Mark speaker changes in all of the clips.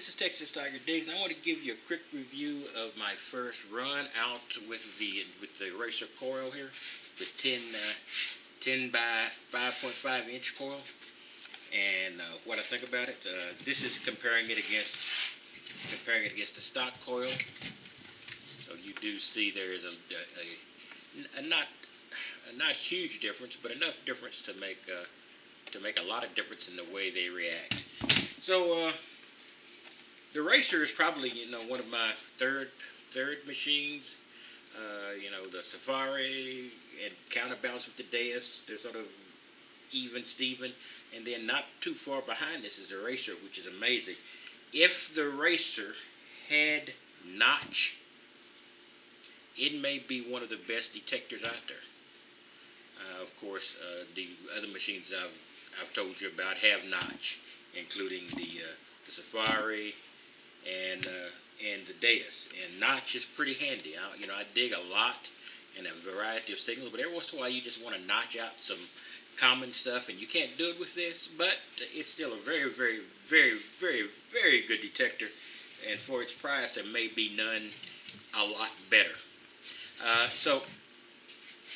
Speaker 1: this is Texas Tiger Diggs. I want to give you a quick review of my first run out with the Eraser Coil here, the 10 by 5.5 inch coil, and what I think about it. This is comparing it against the stock coil. So you do see there is a not huge difference, but enough difference to make a lot of difference in the way they react. So the Eraser is probably, one of my third machines. The Safari and counterbalance with the Deus, they're sort of even Steven, and then not too far behind this is the Eraser, which is amazing. If the Eraser had notch, it may be one of the best detectors out there. Of course, the other machines I've told you about have notch, including the Safari and the Deus. And notch is pretty handy. I dig a lot in a variety of signals, but every once in a while you just want to notch out some common stuff, and you can't do it with this, but it's still a very, very, very, very, very good detector, and for its price there may be none a lot better. So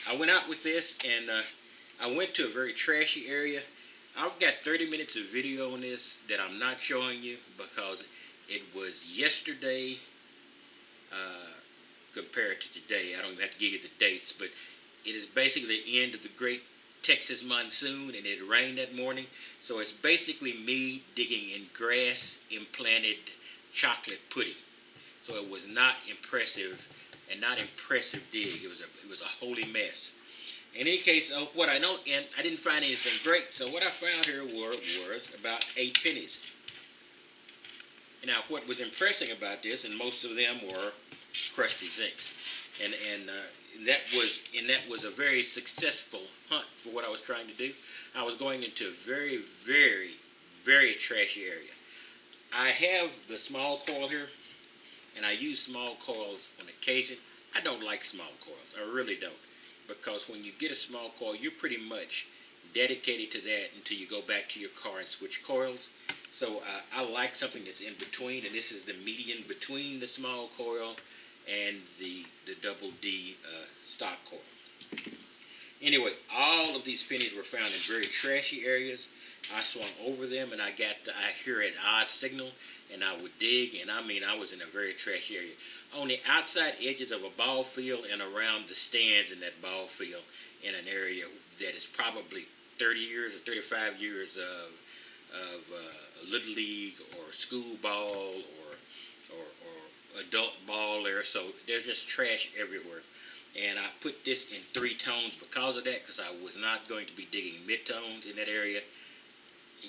Speaker 1: I went out with this, and I went to a very trashy area. I've got 30 minutes of video on this that I'm not showing you because it was yesterday compared to today. I don't even have to give you the dates, but it is basically the end of the great Texas monsoon, and it rained that morning. So it's basically me digging in grass implanted chocolate pudding. So it was not impressive, and not impressive dig. It was a holy mess. In any case, what I know, and I didn't find anything great. So what I found here was about 8 pennies. Now, what was impressive about this, and most of them were crusty zincs, and that was a very successful hunt for what I was trying to do. I was going into a very, very, very trashy area. I have the small coil here, and I use small coils on occasion. I don't like small coils. I really don't, because when you get a small coil, you're pretty much dedicated to that until you go back to your car and switch coils. So I like something that's in between, and this is the median between the small coil and the double D stock coil. Anyway, all of these pennies were found in very trashy areas. I swung over them, and I hear an odd signal, and I would dig, and I was in a very trashy area. On the outside edges of a ball field and around the stands in that ball field, in an area that is probably 30 years or 35 years of Little League or school ball or adult ball there. So there's just trash everywhere. And I put this in 3 tones because of that, because I was not going to be digging mid-tones in that area.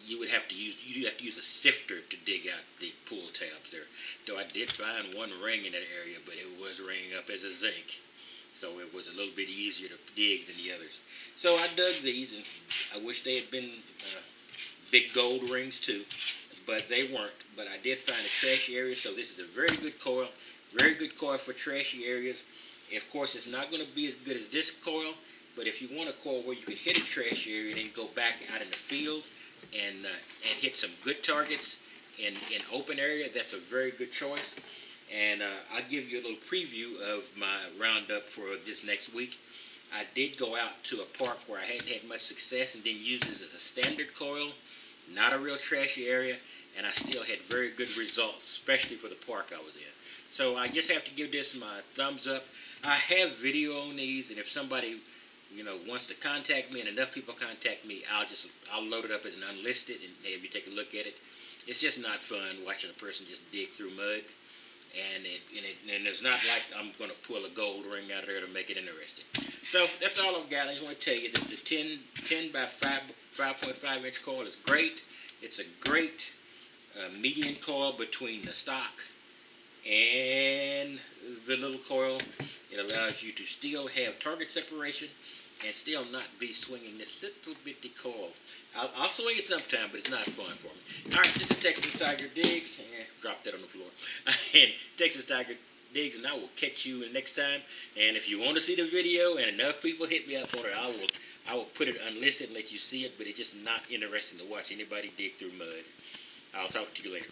Speaker 1: You'd have to use a sifter to dig out the pull tabs there. Though I did find one ring in that area, but it was ringing up as a zinc, so it was a little bit easier to dig than the others. So I dug these, and I wish they had been big gold rings too, but they weren't. But I did find a trashy area, so this is a very good coil for trashy areas. Of course, it's not going to be as good as this coil, but if you want a coil where you can hit a trashy area and then go back out in the field and hit some good targets in open area, that's a very good choice. And I'll give you a little preview of my roundup for this next week. I did go out to a park where I hadn't had much success and then use this as a standard coil, not a real trashy area, and I still had very good results, especially for the park I was in. So I just have to give this my thumbs up. I have video on these, and if somebody wants to contact me, and enough people contact me, I'll load it up as an unlisted and have you take a look at it. It's just not fun watching a person just dig through mud, and it's not like I'm going to pull a gold ring out of there to make it interesting. So that's all I've got. I just want to tell you that the 10 by 5.5 inch coil is great. It's a great median coil between the stock and the little coil. It allows you to still have target separation and still not be swinging this little bitty coil. I'll swing it sometime, but it's not fun for me. All right, this is Texas Tiger Diggs. Drop that on the floor. And Texas Tiger Diggs, and I will catch you next time. And if you want to see the video and enough people hit me up on it, I will put it unlisted and let you see it, but it's just not interesting to watch anybody dig through mud. I'll talk to you later.